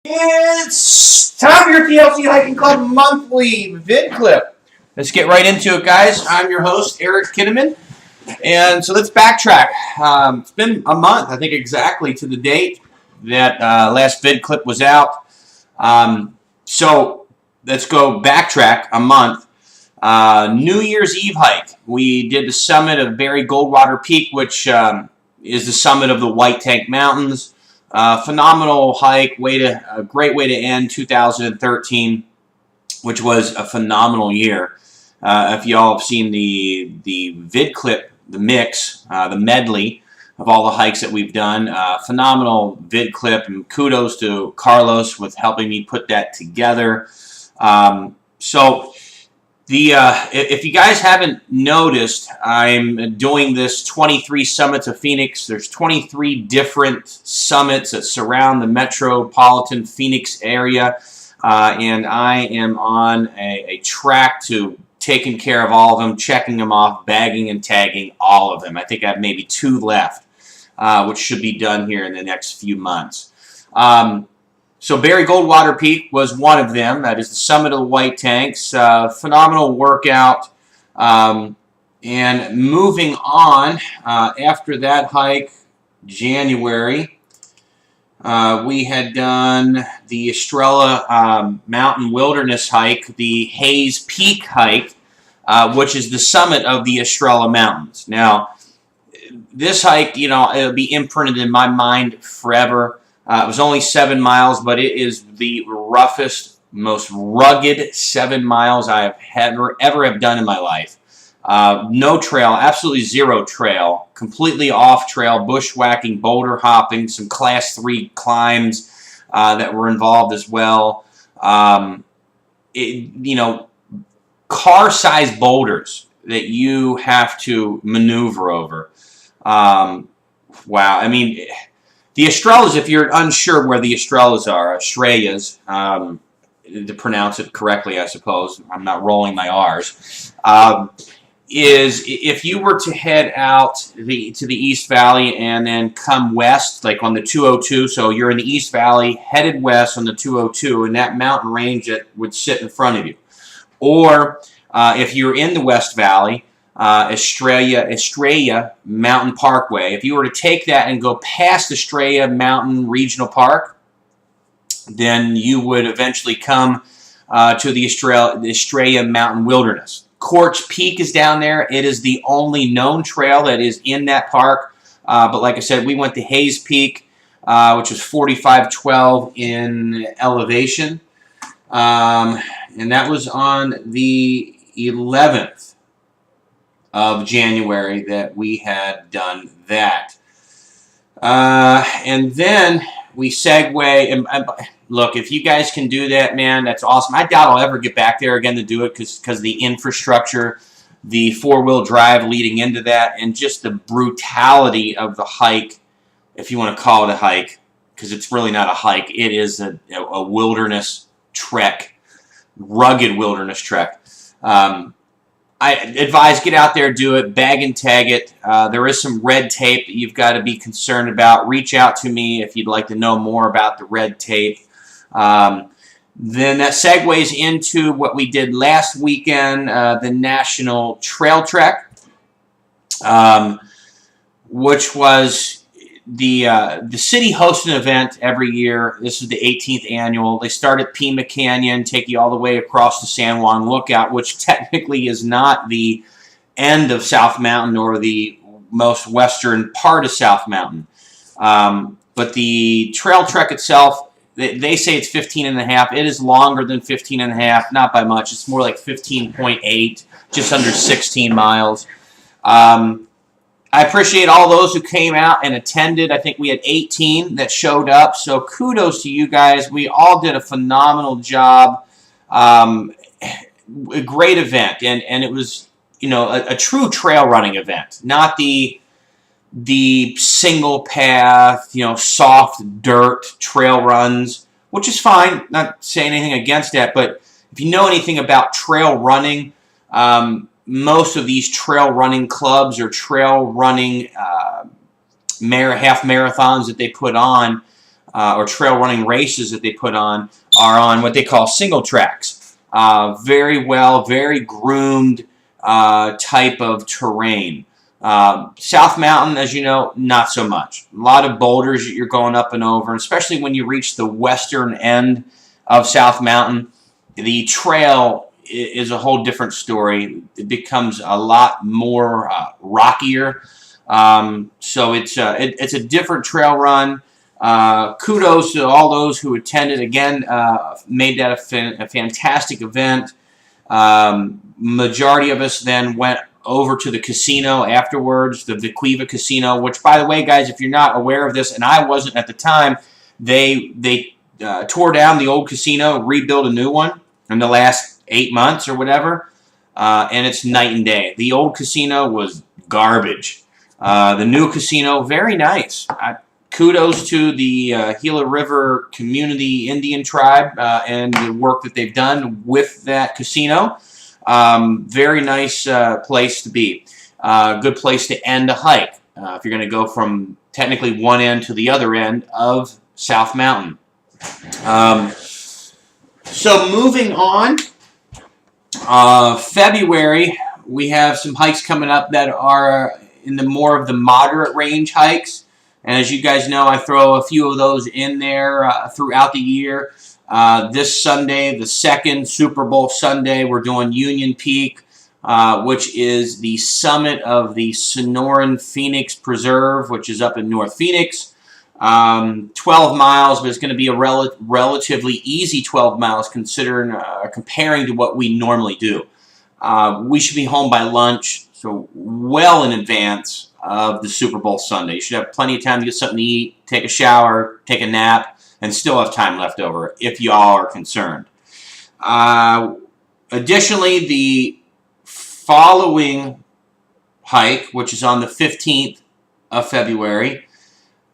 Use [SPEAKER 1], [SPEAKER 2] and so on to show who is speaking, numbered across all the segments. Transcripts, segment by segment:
[SPEAKER 1] It's time for your TLC Hiking Club monthly vid clip. Let's get right into it, guys. I'm your host, Eric Kinnaman. And so let's backtrack. It's been a month, I think exactly to the date that last vid clip was out. So let's go backtrack a month. New Year's Eve hike. We did the summit of Barry Goldwater Peak, which is the summit of the White Tank Mountains. Phenomenal hike, a great way to end 2013, which was a phenomenal year. If y'all have seen the vid clip, the mix, the medley of all the hikes that we've done, phenomenal vid clip, and kudos to Carlos with helping me put that together. If you guys haven't noticed, I'm doing this 23 Summits of Phoenix. There's 23 different summits that surround the metropolitan Phoenix area, and I am on a track to taking care of all of them, checking them off, bagging and tagging all of them. I think I have maybe 2 left, which should be done here in the next few months. So Barry Goldwater Peak was one of them. That is the summit of the White Tanks. Phenomenal workout. And moving on, after that hike, January, we had done the Estrella Mountain Wilderness hike, the Hayes Peak hike, which is the summit of the Estrella Mountains. Now, this hike, it'll be imprinted in my mind forever. It was only 7 miles, but it is the roughest, most rugged 7 miles I have ever have done in my life. No trail, absolutely zero trail, completely off trail, bushwhacking, boulder hopping, some class 3 climbs that were involved as well. Car-sized boulders that you have to maneuver over. Wow, I mean, the Estrellas, if you're unsure where the Estrellas are, Estrellas, to pronounce it correctly, I suppose, I'm not rolling my R's, is if you were to head out to the East Valley and then come west, like on the 202, so you're in the East Valley, headed west on the 202, and that mountain range that would sit in front of you. Or if you're in the West Valley, Estrella Mountain Parkway. If you were to take that and go past Estrella Mountain Regional Park, then you would eventually come to the Estrella Mountain Wilderness. Quartz Peak is down there. It is the only known trail that is in that park. But like I said, we went to Hayes Peak, which was 4512 in elevation. And that was on the 11th. Of January that we had done that. And then we segue, and look, if you guys can do that, man, that's awesome. I doubt I'll ever get back there again to do it because the infrastructure, the 4-wheel drive leading into that, and just the brutality of the hike, if you want to call it a hike, because it's really not a hike. It is a wilderness trek, rugged wilderness trek. I advise get out there, do it, bag and tag it. There is some red tape that you've got to be concerned about. Reach out to me if you'd like to know more about the red tape. Then that segues into what we did last weekend, the National Trail Trek, which was the city hosts an event every year. This is the 18th annual. They start at Pima Canyon, take you all the way across the San Juan Lookout, which technically is not the end of South Mountain or the most western part of South Mountain. But the trail trek itself, they say it's 15.5. It is longer than 15.5, not by much. It's more like 15.8, just under 16 miles. I appreciate all those who came out and attended. I think we had 18 that showed up, so kudos to you guys. We all did a phenomenal job. A great event, and it was, a true trail running event, not the single path, soft dirt trail runs, which is fine. Not saying anything against that, but if you know anything about trail running, most of these trail running clubs or trail running half marathons that they put on, or trail running races that they put on are on what they call single tracks. Very groomed type of terrain. South Mountain, as you know, not so much. A lot of boulders that you're going up and over, especially when you reach the western end of South Mountain. The trail is a whole different story. It becomes a lot more rockier. So it's a different trail run. Kudos to all those who attended. Again, made that a fantastic event. Majority of us then went over to the casino afterwards, the Viquiva Casino, which, by the way, guys, if you're not aware of this, and I wasn't at the time, they tore down the old casino, rebuilt a new one in the last 8 months or whatever, and it's night and day. The old casino was garbage. The new casino, very nice. Kudos to the Gila River Community Indian Tribe and the work that they've done with that casino. Very nice place to be. Good place to end a hike if you're going to go from technically one end to the other end of South Mountain. So moving on, February, we have some hikes coming up that are in the more of the moderate range hikes. And as you guys know, I throw a few of those in there throughout the year. This Sunday, the second Super Bowl Sunday, we're doing Union Peak, which is the summit of the Sonoran Phoenix Preserve, which is up in North Phoenix. 12 miles, but it's going to be a relatively easy 12 miles considering comparing to what we normally do. We should be home by lunch, so well in advance of the Super Bowl Sunday. You should have plenty of time to get something to eat, take a shower, take a nap, and still have time left over if y'all are concerned. Additionally, the following hike, which is on the 15th of February,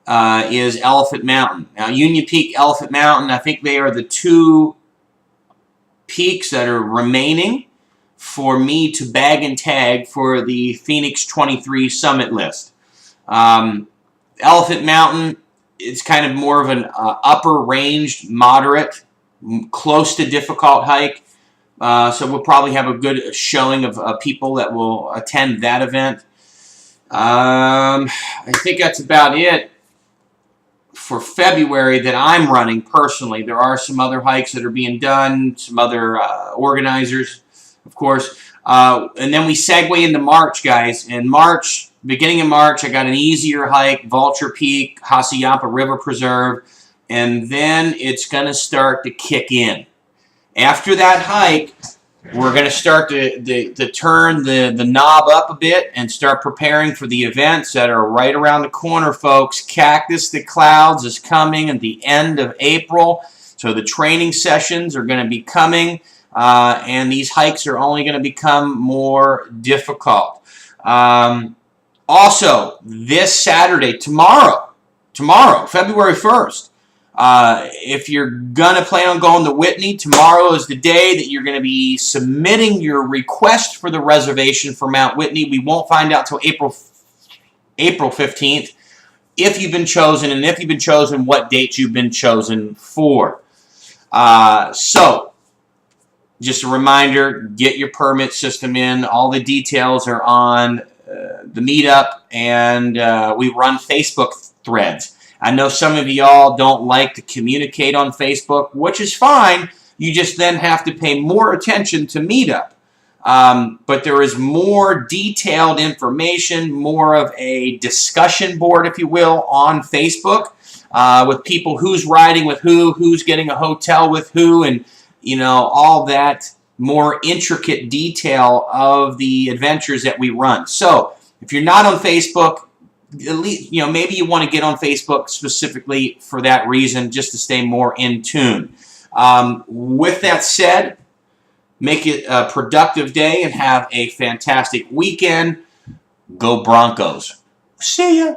[SPEAKER 1] is Elephant Mountain. Now, Union Peak, Elephant Mountain, I think they are the two peaks that are remaining for me to bag and tag for the Phoenix 23 summit list. Elephant Mountain, it's kind of more of an upper ranged, moderate, close to difficult hike. So we'll probably have a good showing of people that will attend that event. I think that's about it for February that I'm running personally. There are some other hikes that are being done, some other organizers, of course. And then we segue into March, guys. In March, beginning of March, I got an easier hike, Vulture Peak, Hassayampa River Preserve, and then it's going to start to kick in. After that hike, we're going to start to turn the knob up a bit and start preparing for the events that are right around the corner, folks. Cactus the Clouds is coming at the end of April, so the training sessions are going to be coming, and these hikes are only going to become more difficult. Also, this Saturday, tomorrow, February 1st, if you're going to plan on going to Whitney, tomorrow is the day that you're going to be submitting your request for the reservation for Mount Whitney. We won't find out till April 15th if you've been chosen, and if you've been chosen, what dates you've been chosen for. So, just a reminder, get your permit system in. All the details are on the meetup, and we run Facebook threads. I know some of y'all don't like to communicate on Facebook, which is fine. You just then have to pay more attention to Meetup. But there is more detailed information, more of a discussion board, if you will, on Facebook with people who's riding with who's getting a hotel with who, and all that more intricate detail of the adventures that we run. So if you're not on Facebook, at least, maybe you want to get on Facebook specifically for that reason, just to stay more in tune. With that said, make it a productive day and have a fantastic weekend. Go Broncos. See ya.